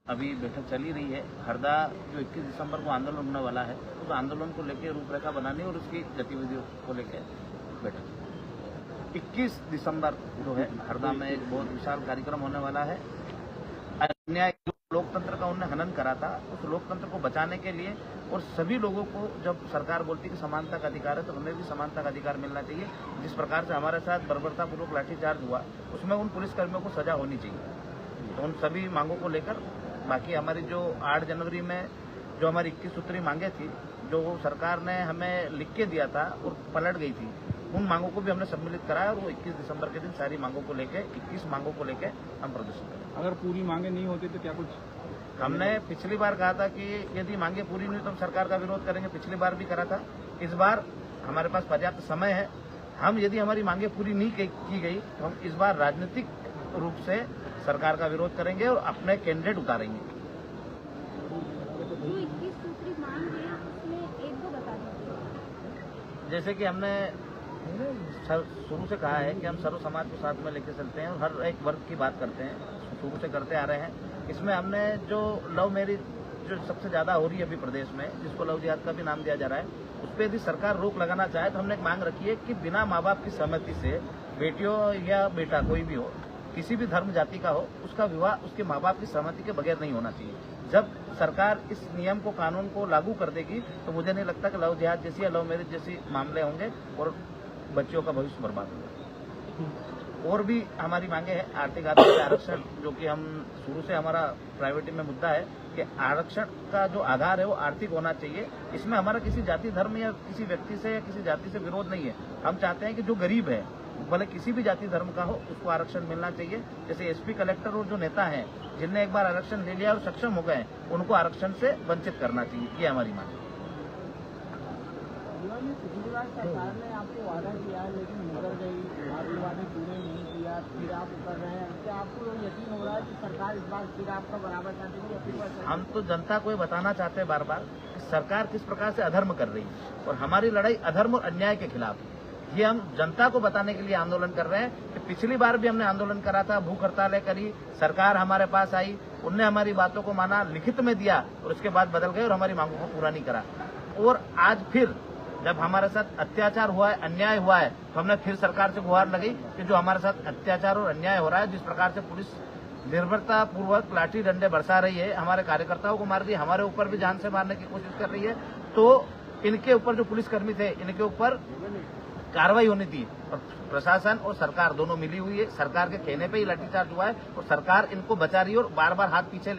अभी बैठक चली रही है। हरदा जो 21 दिसंबर को आंदोलन होने वाला है, उस आंदोलन को लेकर रूपरेखा बनानी और उसकी गतिविधियों को लेकर बैठक 21 दिसंबर जो है हरदा में एक बहुत विशाल कार्यक्रम होने वाला है। अन्याय जो लोकतंत्र का उन्होंने हनन करा था, उस लोकतंत्र को बचाने के लिए और सभी लोगों को जब सरकार बोलती है कि समानता का अधिकार है, तो हमें भी समानता का अधिकार मिलना चाहिए। जिस प्रकार से हमारे साथ बर्बरतापूर्वक लाठीचार्ज हुआ, उसमें उन पुलिसकर्मियों को सजा होनी चाहिए। तो उन सभी मांगों को लेकर बाकी हमारी जो 8 जनवरी में जो हमारी 21 सूत्री मांगे थी, जो सरकार ने हमें लिख के दिया था और पलट गई थी, उन मांगों को भी हमने सम्मिलित कराया और वो 21 दिसंबर के दिन सारी मांगों को लेके 21 मांगों को लेके हम प्रदर्शन करें। अगर पूरी मांगे नहीं होती तो क्या कुछ? हमने पिछली बार कहा था कि यदि मांगे पूरी नहीं तो हम सरकार का विरोध करेंगे। पिछली बार भी करा था। इस बार हमारे पास पर्याप्त समय है। हम यदि हमारी मांगे पूरी नहीं की गई तो हम इस बार राजनीतिक रूप से सरकार का विरोध करेंगे और अपने कैंडिडेट उतारेंगे। जो 21 सूत्री मांग है उसमें एक दो बता दीजिए। जैसे कि हमने शुरू से कहा है कि हम सर्व समाज को साथ में लेकर चलते हैं और हर एक वर्ग की बात करते हैं, शुरू से करते आ रहे हैं। इसमें हमने जो लव मैरिज जो सबसे ज्यादा हो रही है अभी प्रदेश में, जिसको लव जिहाद का भी नाम दिया जा रहा है, उस पर यदि सरकार रोक लगाना चाहे तो हमने एक मांग रखी है कि बिना माँ बाप की सहमति से बेटियों या बेटा कोई भी हो, किसी भी धर्म जाति का हो, उसका विवाह उसके माँ बाप की सहमति के बगैर नहीं होना चाहिए। जब सरकार इस नियम को, कानून को लागू कर देगी तो मुझे नहीं लगता कि लव जिहाद जैसी या लव मैरिज जैसी मामले होंगे और बच्चों का भविष्य बर्बाद होगा। और भी हमारी मांगे हैं। आर्थिक आरक्षण, जो कि हम शुरू से हमारा प्राइवेटी में मुद्दा है कि आरक्षण का जो आधार है वो आर्थिक होना चाहिए। इसमें हमारा किसी जाति धर्म या किसी व्यक्ति से या किसी जाति से विरोध नहीं है। हम चाहते हैं कि जो गरीब है, भले किसी भी जाति धर्म का हो, उसको आरक्षण मिलना चाहिए। जैसे एसपी, कलेक्टर और जो नेता हैं जिनने एक बार आरक्षण ले लिया और सक्षम हो गए, उनको आरक्षण से वंचित करना चाहिए। ये हमारी मांग है। पिछली बार सरकार ने आपको वादा किया लेकिन मुकर गई, आपके वादे पूरे नहीं किया, फिर आप उतर रहे हैं। क्या आपको यकीन हो रहा है कि सरकार इस बार फिर आपका बराबर कर देगी? हम तो जनता को ये बताना चाहते हैं बार बार कि सरकार किस प्रकार से अधर्म कर रही है और हमारी लड़ाई अधर्म और अन्याय के खिलाफ है। ये हम जनता को बताने के लिए आंदोलन कर रहे हैं कि पिछली बार भी हमने आंदोलन करा था, भूख हड़तालें करी, सरकार हमारे पास आई, उनने हमारी बातों को माना, लिखित में दिया और उसके बाद बदल गए और हमारी मांगों को पूरा नहीं करा। और आज फिर जब हमारे साथ अत्याचार हुआ है, अन्याय हुआ है, तो हमने फिर सरकार से गुहार लगाई कि जो हमारे साथ अत्याचार और अन्याय हो रहा है, जिस प्रकार से पुलिस निर्भरता पूर्वक लाठी डंडे बरसा रही है, हमारे कार्यकर्ताओं को मार रही है, हमारे ऊपर भी जान से मारने की कोशिश कर रही है, तो इनके ऊपर जो पुलिसकर्मी थे, इनके ऊपर कार्रवाई होनी थी। और प्रशासन और सरकार दोनों मिली हुई है। सरकार के कहने पे ही लाठीचार्ज हुआ है और सरकार इनको बचा रही है और बार बार हाथ पीछे